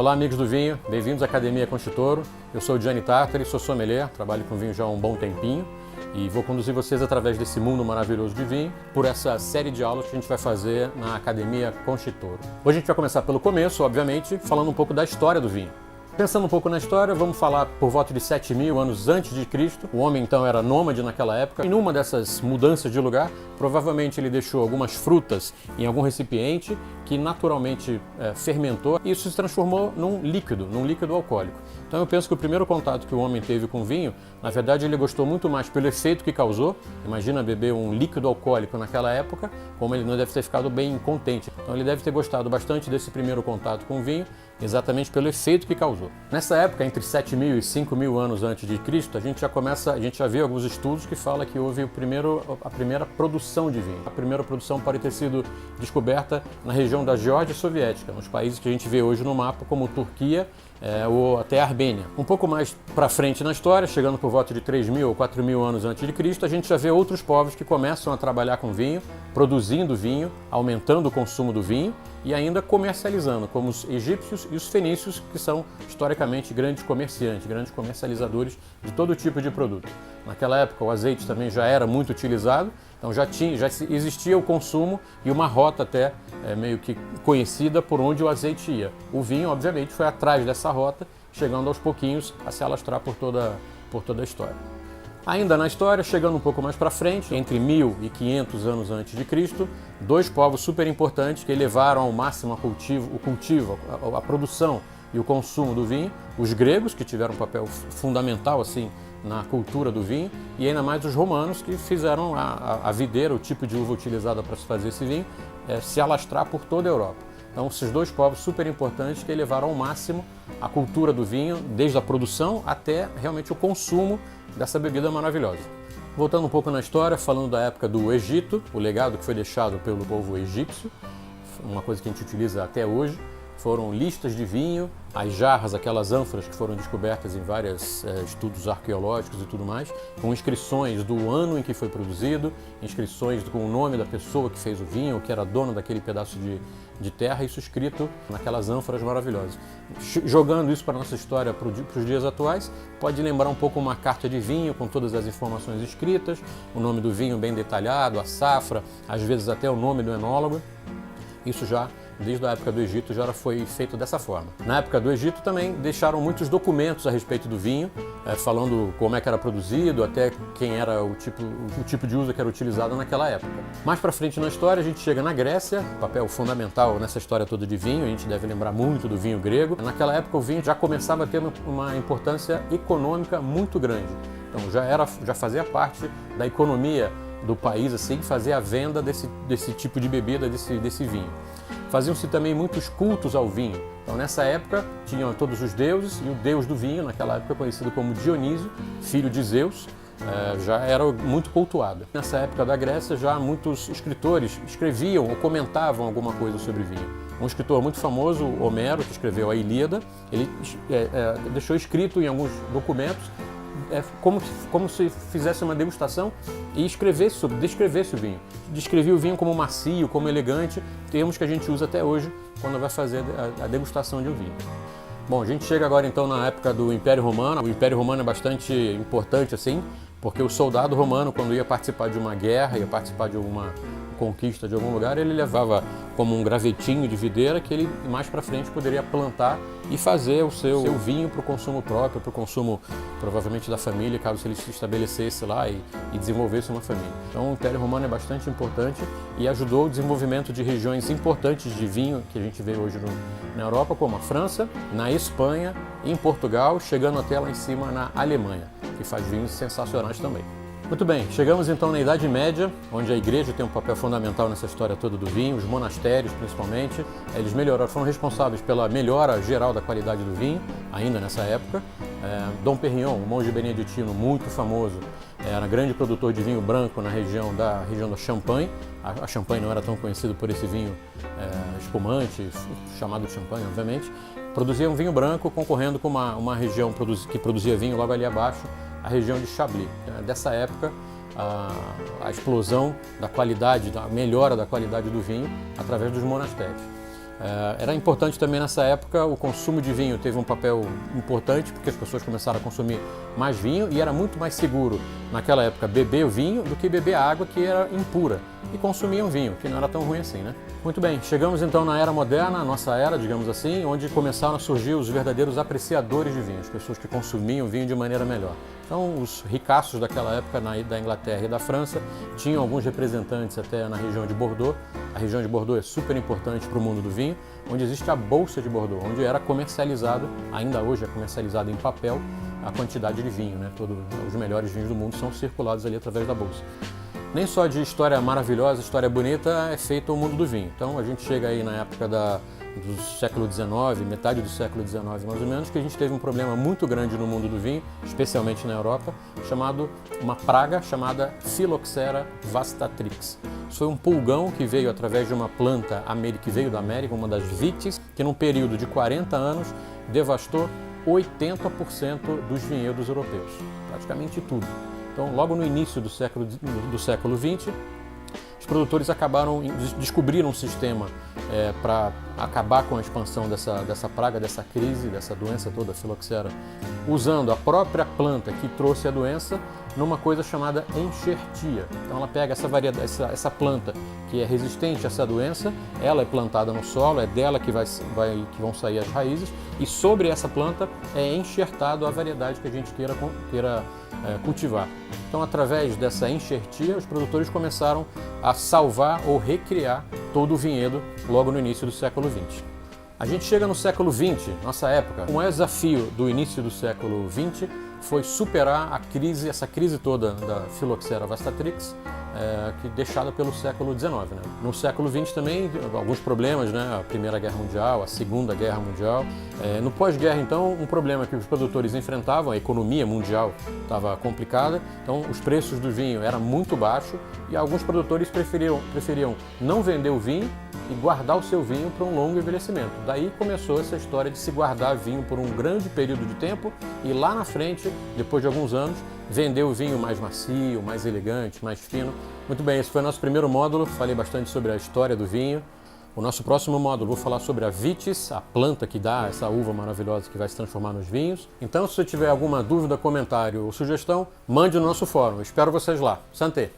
Olá, amigos do vinho, bem-vindos à Academia Conchitoro. Eu sou o Gianni Tartari, sou sommelier, trabalho com vinho já há um bom tempinho e vou conduzir vocês através desse mundo maravilhoso de vinho por essa série de aulas que a gente vai fazer na Academia Conchitoro. Hoje a gente vai começar pelo começo, obviamente, falando um pouco da história do vinho. Pensando um pouco na história, vamos falar por volta de 7.000 anos antes de Cristo. O homem então era nômade naquela época. E numa dessas mudanças de lugar, provavelmente ele deixou algumas frutas em algum recipiente que naturalmente fermentou e isso se transformou num líquido alcoólico. Então eu penso que o primeiro contato que o homem teve com o vinho, na verdade ele gostou muito mais pelo efeito que causou. Imagina beber um líquido alcoólico naquela época, como ele não deve ter ficado bem contente. Então ele deve ter gostado bastante desse primeiro contato com o vinho, exatamente pelo efeito que causou. Nessa época, entre 7.000 e 5.000 anos antes de Cristo, a gente já vê alguns estudos que falam que houve a primeira produção de vinho. A primeira produção pode ter sido descoberta na região da Geórgia Soviética, nos países que a gente vê hoje no mapa, como Turquia ou até a Armênia. Um pouco mais para frente na história, chegando por volta de 3.000 ou 4.000 anos antes de Cristo, a gente já vê outros povos que começam a trabalhar com vinho, produzindo vinho, aumentando o consumo do vinho e ainda comercializando, como os egípcios e os fenícios, que são historicamente grandes comerciantes, grandes comercializadores de todo tipo de produto. Naquela época o azeite também já era muito utilizado, então já existia o consumo e uma rota até meio que conhecida por onde o azeite ia. O vinho, obviamente, foi atrás dessa rota, chegando aos pouquinhos a se alastrar por toda a história. Ainda na história, chegando um pouco mais para frente, entre 1.000 e 500 anos antes de Cristo, dois povos super importantes que elevaram ao máximo o cultivo, a produção e o consumo do vinho, os gregos, que tiveram um papel fundamental assim na cultura do vinho, e ainda mais os romanos, que fizeram a videira, o tipo de uva utilizada para se fazer esse vinho, se alastrar por toda a Europa. Então, esses dois povos super importantes que elevaram ao máximo a cultura do vinho, desde a produção até realmente o consumo dessa bebida maravilhosa. Voltando um pouco na história, falando da época do Egito, o legado que foi deixado pelo povo egípcio, uma coisa que a gente utiliza até hoje, foram listas de vinho, as jarras, aquelas ânforas que foram descobertas em vários estudos arqueológicos e tudo mais, com inscrições do ano em que foi produzido, inscrições com o nome da pessoa que fez o vinho, que era dono daquele pedaço de terra, isso escrito naquelas ânforas maravilhosas. Jogando isso para a nossa história para os dias atuais, pode lembrar um pouco uma carta de vinho com todas as informações escritas, o nome do vinho bem detalhado, a safra, às vezes até o nome do enólogo. Isso já, desde a época do Egito, já foi feito dessa forma. Na época do Egito também deixaram muitos documentos a respeito do vinho, falando como é que era produzido, até quem era o tipo de uso que era utilizado naquela época. Mais para frente na história a gente chega na Grécia, papel fundamental nessa história toda de vinho, a gente deve lembrar muito do vinho grego. Naquela época o vinho já começava a ter uma importância econômica muito grande, então já fazia parte da economia do país, assim, fazer a venda desse tipo de bebida, desse vinho. Faziam-se também muitos cultos ao vinho. Então, nessa época, tinham todos os deuses e o deus do vinho, naquela época conhecido como Dionísio, filho de Zeus, já era muito cultuado. Nessa época da Grécia, já muitos escritores escreviam ou comentavam alguma coisa sobre vinho. Um escritor muito famoso, Homero, que escreveu a Ilíada, ele deixou escrito em alguns documentos como se fizesse uma degustação e descrevesse o vinho. Descrevia o vinho como macio, como elegante, termos que a gente usa até hoje quando vai fazer a degustação de um vinho. Bom, a gente chega agora então na época do Império Romano. O Império Romano é bastante importante assim, porque o soldado romano, quando ia participar de uma guerra, ia participar de uma conquista de algum lugar, ele levava como um gravetinho de videira que ele mais para frente poderia plantar e fazer o seu vinho para o consumo próprio, para o consumo provavelmente da família, caso ele se estabelecesse lá e desenvolvesse uma família. Então o Império Romano é bastante importante e ajudou o desenvolvimento de regiões importantes de vinho que a gente vê hoje na Europa, como a França, na Espanha, em Portugal, chegando até lá em cima na Alemanha, que faz vinhos sensacionais também. Muito bem, chegamos então na Idade Média, onde a igreja tem um papel fundamental nessa história toda do vinho, os monastérios principalmente. Eles foram responsáveis pela melhora geral da qualidade do vinho, ainda nessa época. Dom Perignon, um monge beneditino muito famoso, era grande produtor de vinho branco na região da Champagne. A Champagne não era tão conhecida por esse vinho espumante, chamado de Champagne, obviamente. Produzia um vinho branco concorrendo com uma região que produzia vinho logo ali abaixo, a região de Chablis. Dessa época, a explosão da qualidade, da melhora da qualidade do vinho através dos monastérios. Era importante também nessa época, o consumo de vinho teve um papel importante, porque as pessoas começaram a consumir mais vinho e era muito mais seguro naquela época beber o vinho do que beber a água, que era impura, e consumiam vinho, que não era tão ruim assim, né? Muito bem, chegamos então na era moderna, a nossa era, digamos assim, onde começaram a surgir os verdadeiros apreciadores de vinho, as pessoas que consumiam vinho de maneira melhor. Então, os ricaços daquela época da Inglaterra e da França tinham alguns representantes até na região de Bordeaux. A região de Bordeaux é super importante para o mundo do vinho, onde existe a Bolsa de Bordeaux, onde era comercializado, ainda hoje é comercializado em papel, a quantidade de vinho, né? Todos os melhores vinhos do mundo são circulados ali através da Bolsa. Nem só de história maravilhosa, história bonita é feito o mundo do vinho. Então a gente chega aí na época do século XIX, metade do século XIX mais ou menos, que a gente teve um problema muito grande no mundo do vinho, especialmente na Europa, uma praga chamada Phylloxera vastatrix. Isso foi um pulgão que veio através de uma planta que veio da América, uma das vites, que num período de 40 anos devastou 80% dos vinhedos europeus, praticamente tudo. Então, logo no início do século XX, os produtores descobriram um sistema para acabar com a expansão dessa praga, dessa crise, dessa doença toda, a Phylloxera, usando a própria planta que trouxe a doença numa coisa chamada enxertia. Então ela pega essa planta que é resistente a essa doença, ela é plantada no solo, é dela que vão sair as raízes, e sobre essa planta é enxertado a variedade que a gente queira cultivar. Então, através dessa enxertia, os produtores começaram a salvar ou recriar todo o vinhedo logo no início do século XX. A gente chega no século XX, nossa época. O maior desafio do início do século XX foi superar essa crise toda da Phylloxera vastatrix, deixada pelo século XIX. Né? No século XX também, alguns problemas, né? A Primeira Guerra Mundial, a Segunda Guerra Mundial. No pós-guerra, então, um problema que os produtores enfrentavam, a economia mundial estava complicada, então os preços do vinho eram muito baixos e alguns produtores preferiam não vender o vinho e guardar o seu vinho para um longo envelhecimento. Daí começou essa história de se guardar vinho por um grande período de tempo e lá na frente, depois de alguns anos, vender o vinho mais macio, mais elegante, mais fino. Muito bem, esse foi o nosso primeiro módulo, falei bastante sobre a história do vinho. O nosso próximo módulo, vou falar sobre a vitis, a planta que dá essa uva maravilhosa que vai se transformar nos vinhos. Então, se você tiver alguma dúvida, comentário ou sugestão, mande no nosso fórum. Eu espero vocês lá. Santé!